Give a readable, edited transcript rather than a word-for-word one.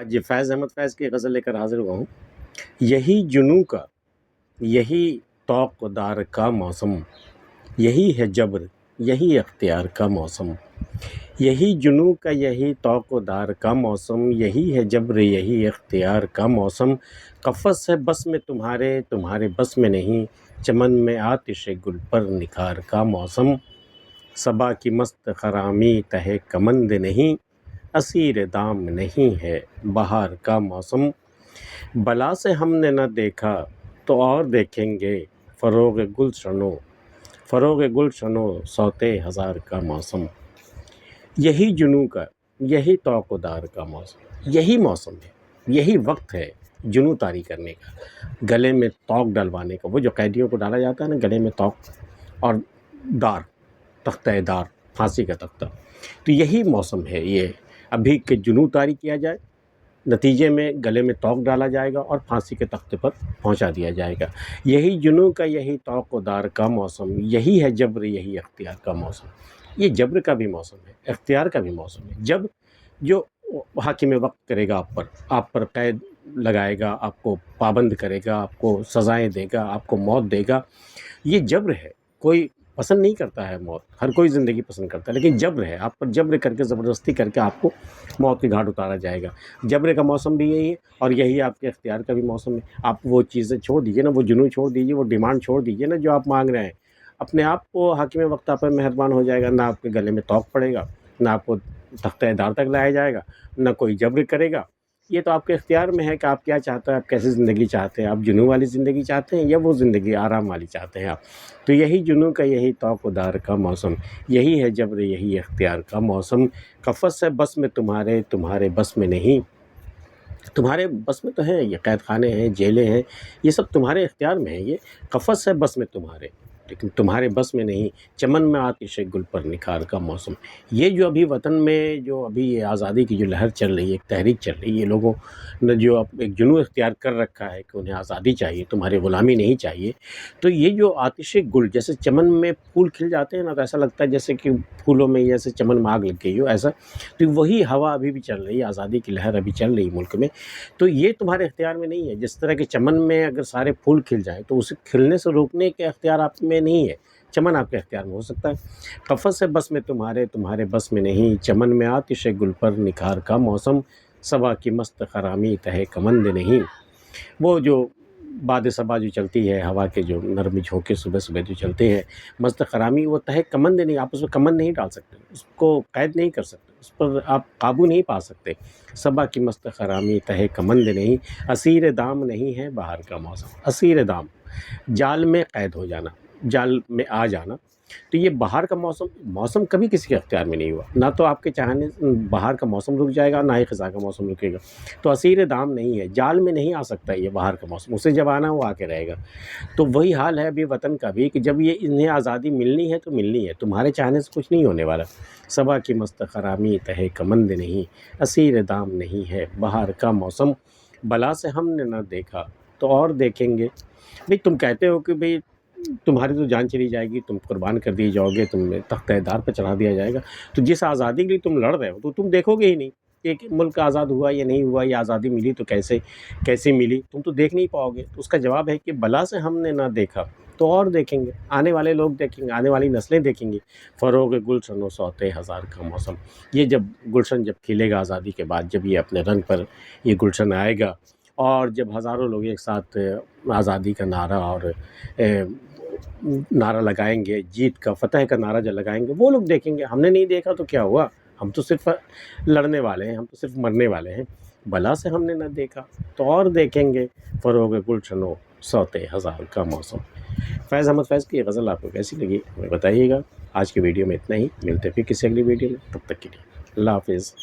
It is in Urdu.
آج فیض احمد فیض کی غزل لے کر حاضر ہوا ہوں۔ یہی جنوں کا، یہی طوق دار کا موسم، یہی ہے جبر، یہی اختیار کا موسم۔ یہی جنوں کا، یہی طوق دار کا موسم، یہی ہے جبر، یہی اختیار کا موسم۔ قفس ہے بس میں تمہارے، تمہارے بس میں نہیں، چمن میں آتش گل پر نکھار کا موسم۔ صبا کی مست خرامی تہ کمند نہیں، اسیر دام نہیں ہے بہار کا موسم۔ بلا سے ہم نے نہ دیکھا تو اور دیکھیں گے، فروغ گلشنو صوت ہزار کا موسم۔ یہی جنوں کا، یہی طوق دار کا موسم، یہی موسم ہے، یہی وقت ہے جنوں طاری کرنے کا، گلے میں طوق ڈلوانے کا۔ وہ جو قیدیوں کو ڈالا جاتا ہے نا گلے میں طوق اور دار، تختہ دار، پھانسی کا تختہ، تو یہی موسم ہے یہ ابھی کہ جنوں طاری کیا جائے، نتیجے میں گلے میں طوق ڈالا جائے گا اور پھانسی کے تختے پر پہنچا دیا جائے گا۔ یہی جنوں کا، یہی طوق دار کا موسم، یہی ہے جبر، یہی اختیار کا موسم۔ یہ جبر کا بھی موسم ہے، اختیار کا بھی موسم ہے۔ جب جو حاکم وقت کرے گا آپ پر قید لگائے گا، آپ کو پابند کرے گا، آپ کو سزائیں دے گا، آپ کو موت دے گا، یہ جبر ہے۔ کوئی پسند نہیں کرتا ہے موت، ہر کوئی زندگی پسند کرتا ہے، لیکن جبر ہے، آپ پر جبر کر کے، زبردستی کر کے آپ کو موت کے گھاٹ اتارا جائے گا۔ جبر کا موسم بھی یہی ہے اور یہی آپ کے اختیار کا بھی موسم ہے۔ آپ وہ چیزیں چھوڑ دیجیے نا، وہ جنون چھوڑ دیجیے، وہ ڈیمانڈ چھوڑ دیجیے نا جو آپ مانگ رہے ہیں۔ اپنے آپ کو حاکم وقت آپ پر مہربان ہو جائے گا، نہ آپ کے گلے میں طوق پڑے گا، نہ آپ کو تختہ دار تک لایا جائے گا، نہ کوئی جبر کرے گا۔ یہ تو آپ کے اختیار میں ہے کہ آپ کیا چاہتے ہیں، آپ کیسی زندگی چاہتے ہیں، آپ جنوں والی زندگی چاہتے ہیں یا وہ زندگی آرام والی چاہتے ہیں آپ۔ تو یہی جنوں کا، یہی طوق دار کا موسم، یہی ہے جبر، یہی اختیار کا موسم۔ قفس ہے بس میں تمہارے، تمہارے بس میں نہیں۔ تمہارے بس میں تو ہیں یہ قید خانے ہیں، جیلیں ہیں، یہ سب تمہارے اختیار میں ہیں۔ یہ قفس ہے بس میں تمہارے، لیکن تمہارے بس میں نہیں، چمن میں آتش گل پر نکھار کا موسم۔ یہ جو ابھی وطن میں جو ابھی یہ آزادی کی جو لہر چل رہی ہے، ایک تحریک چل رہی ہے، لوگوں نے جو ایک جنون اختیار کر رکھا ہے کہ انہیں آزادی چاہیے، تمہاری غلامی نہیں چاہیے، تو یہ جو آتش گل، جیسے چمن میں پھول کھل جاتے ہیں نا، تو ایسا لگتا ہے جیسے کہ پھولوں میں جیسے چمن میں آگ لگ گئی ہو، ایسا۔ تو وہی ہوا ابھی بھی چل رہی ہے، آزادی کی لہر ابھی چل رہی ہے ملک میں، تو یہ تمہارے اختیار میں نہیں ہے۔ جس طرح کہ چمن میں اگر سارے پھول کھل جائیں تو اسے کھلنے سے روکنے کے اختیار آپ میں نہیں ہے، چمن آپ کے اختیار میں ہو سکتا ہے۔ قفس ہے بس میں تمہارے، تمہارے بس میں نہیں، چمن میں آتش گل پر نکھار کا موسم۔ صبا کی مست خرامی تہ کمند نہیں۔ وہ جو باد صبا جو چلتی ہے، ہوا کے جو نرم جھونکے صبح صبح جو چلتے ہیں، مست خرامی، وہ تہ کمند نہیں، آپ اس میں کمند نہیں ڈال سکتے، اس کو قید نہیں کر سکتے، اس پر آپ قابو نہیں پا سکتے۔ صبا کی مست خرامی تہ کمند نہیں، اسیر دام نہیں ہے بہار کا موسم۔ اسیر دام، جال میں قید ہو جانا، جال میں آ جانا، تو یہ بہار کا موسم کبھی کسی کے اختیار میں نہیں ہوا، نہ تو آپ کے چاہنے بہار کا موسم رک جائے گا، نہ ہی خزاں کا موسم رکے گا۔ تو اسیر دام نہیں ہے، جال میں نہیں آ سکتا یہ بہار کا موسم، اسے جب آنا وہ آ کے رہے گا۔ تو وہی حال ہے ابھی وطن کا بھی کہ جب یہ انہیں آزادی ملنی ہے تو ملنی ہے، تمہارے چاہنے سے کچھ نہیں ہونے والا۔ صبا کی مست خرامی تہ کمند نہیں، اسیر دام نہیں ہے بہار کا موسم۔ بلا سے ہم نے نہ دیکھا تو اور دیکھیں گے۔ بھئی تم کہتے ہو کہ بھئی تمہاری تو جان چلی جائے گی، تم قربان کر دیے جاؤ گے، تم تختہ دار پہ چڑھا دیا جائے گا، تو جس آزادی کے لیے تم لڑ رہے ہو تو تم دیکھو گے ہی نہیں کہ ملک آزاد ہوا یا نہیں ہوا، یا آزادی ملی تو کیسے ملی، تم تو دیکھ نہیں پاؤ گے۔ تو اس کا جواب ہے کہ بلا سے ہم نے نہ دیکھا تو اور دیکھیں گے، آنے والے لوگ دیکھیں گے، آنے والی نسلیں دیکھیں گی۔ فروغ گلشنو صوت ہزار کا موسم، یہ جب گلشن جب کھلے گا آزادی کے بعد، جب یہ اپنے رنگ پر یہ گلشن آئے گا اور جب ہزاروں لوگ ایک ساتھ آزادی کا نعرہ اور نعرہ لگائیں گے، جیت کا، فتح کا نعرہ جو لگائیں گے، وہ لوگ دیکھیں گے۔ ہم نے نہیں دیکھا تو کیا ہوا، ہم تو صرف لڑنے والے ہیں، ہم تو صرف مرنے والے ہیں۔ بلا سے ہم نے نہ دیکھا تو اور دیکھیں گے، فروغ گلشنو صوت ہزار کا موسم۔ فیض احمد فیض کی یہ غزل آپ کو کیسی لگی ہمیں بتائیے گا۔ آج کی ویڈیو میں اتنا ہی، ملتے پھر کسی اگلی ویڈیو میں، تب تک کے لیے اللہ حافظ۔